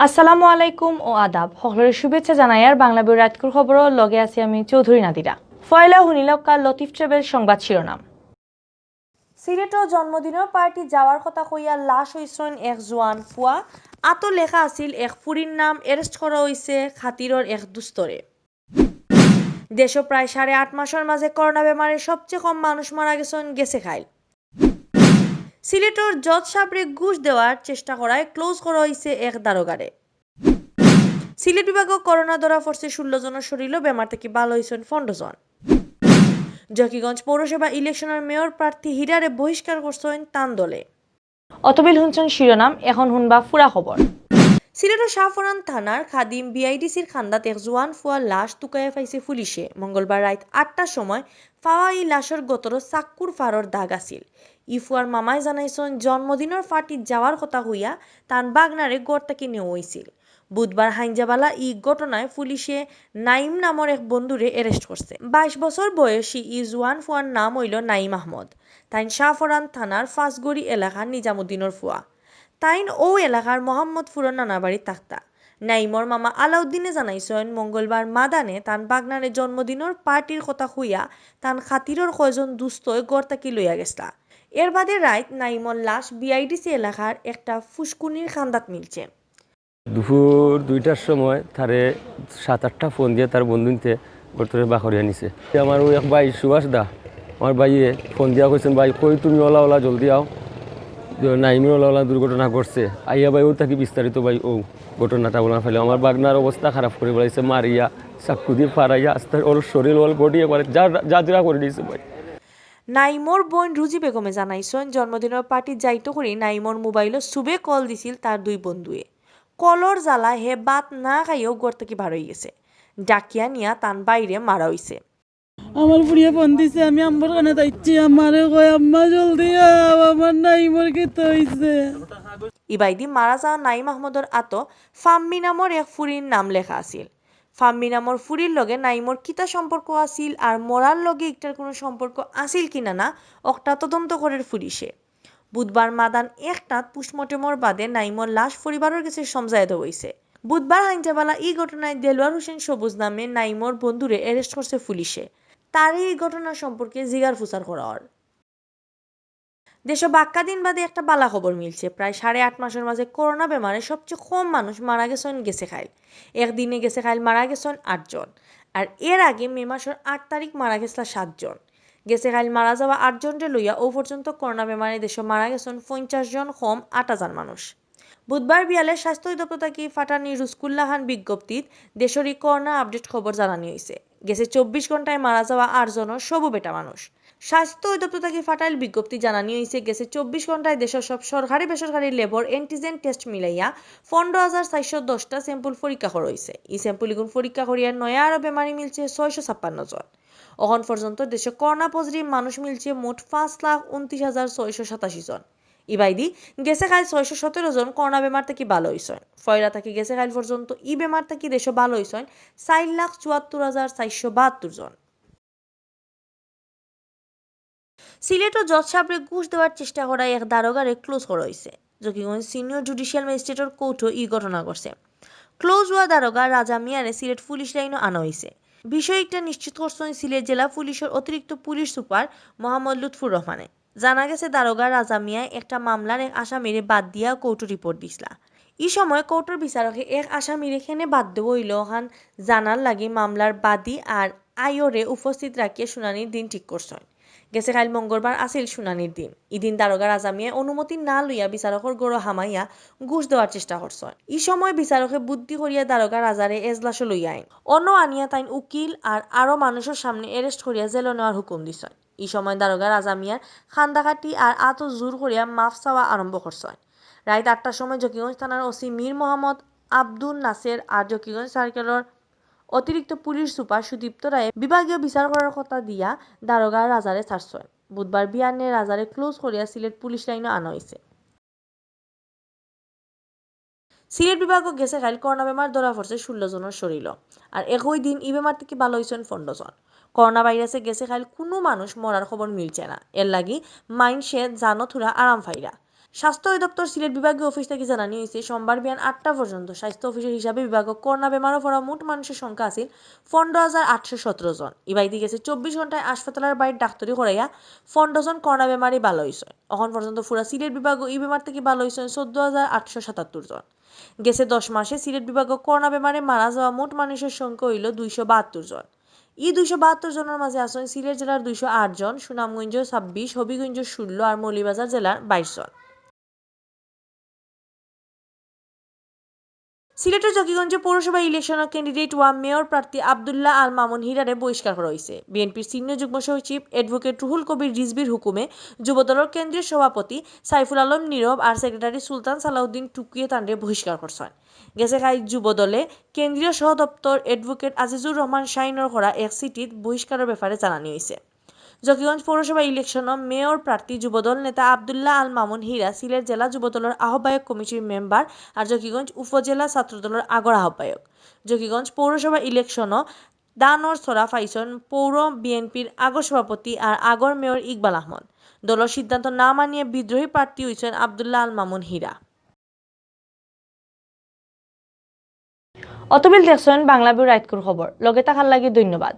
আসসালামু আলাইকুম ও আদাব সকলের শুভেচ্ছা জানাই আর বাংলাবিউ রাতকুর খবরও লগে আছি আমি চৌধুরী নাদিরা। ফয়লা হুনিলক্কা লতিফ ট্রেভেল সংবাদ শিরোনাম। সিলেটর জন্মদিনের পার্টি যাওয়ার কথা কইয়া লাশ হইছেন এক জোয়ান ফুয়া। আতো লেখা আছিল এক ফুরির নাম এরেস্ট করা হয়েছে খাতিরর এক দুস্তরে। দেশে প্রায় 8.5 মাসের মাঝে করোনা বেমারে সবচেয়ে কম মানুষ মারা গেছে খাইল। সিলেটর জজ সাবরে ঘুষ দেওয়ার চেষ্টা করায় ক্লোজ করা হয়েছে এক দারোগারে। সিলেট বিভাগে করোনা ধরা পড়ছে 16 জনের শরীরও বেমার থেকে ভালো হয়েছেন 15 জন। জকিগঞ্জ পৌরসভা ইলেকশনের মেয়র প্রার্থী হীরারে বহিষ্কার করছেন তান দলে। অতবিল হুনছেন শিরোনাম, এখন হুনবা ফুরা খবর। সিলেটের শাহফরান থানার খাদিম বিআইডিসির খান্দাত এক জোয়ান ফুয়ার লাশ তুকাইয়া পাইছে পুলিশে। মঙ্গলবার রাত 8টার সময় পাওয়া এই লাশের গতর চাক্কুর ফারর দাগ আছিল। ইফুয়ার মামায় জানাইছেন জন্মদিনের পার্টিত যাওয়ার কথা হইয়া তান বাগনারে গড় থেকে নেওয়া হয়েছিল। বুধবার হাইনজাবালা ই ঘটনায় পুলিশে নাইম নামের এক বন্ধুরে অ্যারেস্ট করছে। 22 বছর বয়সী ই জোয়ান ফুয়ার নাম হইল নাইম আহমদ। তাইন শাহফরান থানার ফাঁসগড়ি এলাকার নিজামুদ্দিনের ফুয়া। তাইন ও এলাকার মোহাম্মদপুরের নানাবাড়ি তাক্তা। নাইমর মামা আলাউদ্দিনে জানাইছেন মঙ্গলবার মাদানে তান বাগনারে জন্মদিনের পার্টির কথা হইয়া তান খাতিরর কয়জন দুস্থই গড় তাকি লইয়া গেছলা। এর বাদে রাইত নাইমর লাশ বিআইডিসি এলাকার একটা ফুসকুনির খান্দাত মিলছে। দুপুর 2টার সময় তারে 7-8টা ফোন দিয়ে তার বন্ধুতে গর্তরে বাখরিয়া নিছে। আমার ওই এক ভাই সুভাষ দা, আমার ভাইয়ে ফোন দিয়া কইছেন, ভাই কই তুমি ওলা ওলা জলদি আও, নাইমি ওলা ওলা দুর্ঘটনা ঘটছে। আইয়া ভাই ও থাকি বিস্তারিত ভাই ও ঘটনাটা বলা ফেলে। আমার বাগনার অবস্থা খারাপ করে বলাইছে, মারিয়া চাকু দিয়ে ফারাইয়া আস্তে ওর শরীর ওল গড়িয়ে পড়ে যা করে দিয়েছে ভাই। নাইমর বোন রুজি বেগমে জানাইছেন জন্মদিনের পার্টি যাইতো করি নাইমর মোবাইলও সুবে কল দিছিল তার দুই বন্ধুয়ে। কলর জ্বালা হে বাত না খাইও গড় থেকে বার হয়ে গেছে। ডাকিয়া নিয়া তান বাইরে মারা হইছে। আমার বুড়িয়া ফোন দিছে, আমি আম্মার কানে যাইছি, আমারে কয় আম্মা জলদি আও, আমার নাইমর খেতে হইছে। ইবাইদি মারা যাওয়া নাইম আহমদর আতো ফাম্মি নামর এক ফুরির নাম লেখা আছিল। ফাম্মি নামর ফুরির লগে নাইমর কিতা সম্পর্ক আছিল আর মরার লগে একটার কোনো সম্পর্ক আছিল কিনা না অকটা তদন্ত করের পুলিশে। বুধবার মাদান একটাত পুষ্মটেমর বাদে নাইমর লাশ পরিবারের কাছে সমঝায় দেওয়া হইছে। বুধবার হাইনজাবালা এই ঘটনায় দেলোয়ার হোসেন সবুজ নামে নাইমর বন্ধুরে অ্যারেস্ট করছে পুলিশে। তার এই ঘটনা সম্পর্কে জিগার ফুসার করা হয়। দেশে বাক্কা দিন বাদে একটা বালা খবর মিলছে। প্রায় 8.5 মাসের মাঝে করোনা বেমারে সবচেয়ে কম মানুষ মারা গেছে খাইল। একদিনে গেছে খাইল মারা গেছেন 8 জন। আর এর আগে মে মাসের 8 তারিখ মারা গেছিল 7 জন। গেছে খাইল মারা যাওয়া 8 জনকে লইয়া ও পর্যন্ত করোনা বেমারে দেশে মারা গেছেন 50 জন, কম 8,000 মানুষ। বুধবার বিয়ালে স্বাস্থ্য অধিদপ্তর কি ফাটানি রুসকুল্লাহ খান বিজ্ঞপ্তিত দেশেরই করোনা আপডেট খবর জানানি হয়েছে। গেছে 24 ঘন্টায় মারা যাওয়া 8 জনের সবু বেটা মানুষ। স্বাস্থ্য অধিদপ্তর থেকে ফাটাইল বিজ্ঞপ্তি জানানি হয়েছে গেছে 24 ঘন্টায় দেশের সব সরকারি বেসরকারি লেবর অ্যান্টিজেন টেস্ট মিলাইয়া 15,410টা স্যাম্পল পরীক্ষা করা হয়েছে। এই স্যাম্পল ইগুন পরীক্ষা করিয়া নয়া আরো বেমারি মিলছে 656 জন। এখন পর্যন্ত দেশে করোনা পজিটিভ মানুষ মিলছে মোট 5,29,687 জন। ইবাইদি গেছে কাল 617 জন করোনা বেমার থেকে ভালো হয়েছেন। ফয়লা থেকে গেছে কাল পর্যন্ত ই বেমার থেকে দেশে ভালো হয়েছেন 4,74,472 জন। সিলেটও জজ সাবরে ঘুষ দেওয়ার চেষ্টা করায় এক দারোগারে ক্লোজ করা হয়েছে। জকিগঞ্জ সিনিয়র জুডিশিয়াল ম্যাজিস্ট্রেটের কোর্টও ই ঘটনা করছে। ক্লোজ হওয়া দারোগা রাজা মিয়ারে সিলেট পুলিশ লাইনও আনা হয়েছে। বিষয়টা নিশ্চিত করছেন সিলেট জেলা পুলিশের অতিরিক্ত পুলিশ সুপার মোহাম্মদ লুৎফুর রহমানে। জানা গেছে দারোগা রাজা মিয়ায় একটা মামলার এক আসামিরে বাদ দিয়া কোর্টে রিপোর্ট দিছিলা। এই সময় কোর্টের বিচারকে এক আসামিরে খেনে বাদ দেব হইল খান জানার লাগি মামলার বাদী আর আইওরে উপস্থিত রাখিয়া শুনানির দিন ঠিক করছেন। গেছে কাল মঙ্গলবার আসিল শুনানির দিন। ইদিন দারোগা রাজা মিয়া অনুমতি না লইয়া বিচারকের গড় হামাইয়া ঘুষ দেওয়ার চেষ্টা করছেন। এই সময় বিচারকে বুদ্ধি করিয়া দারোগা রাজারে এজলাসে লইয়া আইন অন্য আনিয়া তাইন উকিল আর আরো মানুষের সামনে অ্যারেস্ট করিয়া জেলে নেওয়ার হুকুম দিছেন। এই সময় দারোগা রাজা মিয়ার খান্দাকাটি আর আতো জোর করিয়া মাফ চাওয়া আরম্ভ করছেন। রাত 8টার সময় জকিগঞ্জ থানার ওসি মীর মোহাম্মদ আব্দুল নাসের আর জকিগঞ্জ সার্কেলের অতিরিক্ত পুলিশ সুপার সুদীপ্ত রায়ে বিভাগীয় বিচার করার কথা দিয়া দারোগা রাজারে ছাড়ছেন। বুধবার বিয়ানে রাজারে ক্লোজ করিয়া সিলেট পুলিশ লাইনে আনা হয়েছে। সিলেট বিভাগও গেছে কাল করোনা বেমার ধরা পড়ছে 16 জনের শরীর। আর একই দিন ই বেমার থেকে ভালো হয়েছেন 15 জন। করোনা ভাইরাসে গেছে কাল কোনো মানুষ মরার খবর মিলছে না। এর লাগি মাইনসে জানো থুরা আরাম ফাইরা। স্বাস্থ্য অধিদপ্তর সিলেট বিভাগীয় অফিস থেকে জানানি হয়েছে সোমবার বিয়ান 8টা পর্যন্ত স্বাস্থ্য অফিসের হিসাবে বিভাগে করোনা বেমারও পড়া মোট মানুষের সংখ্যা আছে 15,817 জন। ইবাইদি গেছে 24 ঘন্টায় হাসপাতালের বাইরে ডাক্তারি করাইয়া 15 জন করোনা বেমারি ভালো হয়েছে। এখন পর্যন্ত পুরা সিলেট বিভাগ এই বেমার থেকে ভালো হয়েছে 14,877 জন। গেছে 10 মাসে সিলেট বিভাগে করোনা বেমারে মারা যাওয়া মোট মানুষের সংখ্যা হইল 272 জন। এই 272 জনের মাঝে আছেন সিলেট জেলার 208 জন, সুনামগঞ্জ 26, হবিগঞ্জ 16 আর মৌলভীবাজার জেলার 22 জন। সিলেটের জকিগঞ্জে পৌরসভা ইলেকশনের ক্যান্ডিডেট ওয়া মেয়র প্রার্থী আব্দুল্লাহ আল মামুন হিরারে বহিষ্কার করা হয়েছে। বিএনপির সিনিয়র যুগ্ম সচিব অ্যাডভোকেট রুহুল কবির রিজভির হুকুমে যুবদলের কেন্দ্রীয় সভাপতি সাইফুল আলম নীরব আর সেক্রেটারি সুলতান সালাউদ্দিন টুকিয়ে তান্ডে বহিষ্কার করছেন। গেছে খাই যুবদলে কেন্দ্রীয় সহ দপ্তর অ্যাডভোকেট আজিজুর রহমান শাইনর করা এক চিঠিত বহিষ্কারের ব্যাপারে জানানো হয়েছে। জকিগঞ্জ পৌরসভা ইলেকশন মেয়র প্রার্থী যুবদল নেতা আব্দুল্লাহ আল মামুন হীরা সিলেট জেলা যুবদলের আহ্বায়ক কমিটির মেম্বার আর জকিগঞ্জ উপজেলা ছাত্রদলের আগর আহ্বায়ক। জকিগঞ্জ পৌরসভা ইলেকশন দানর সরা ফাইসন পৌর বিএনপির আগর সভাপতি আর আগর মেয়র ইকবাল আহমদ। দলের সিদ্ধান্ত না মানিয়ে বিদ্রোহী প্রার্থী হয়েছেন আব্দুল্লাহ আল মামুন হীরা। অতবিল দেখছেন বাংলাভিউ রাইটকুর খবর। লগে থাকার লাগি ধন্যবাদ।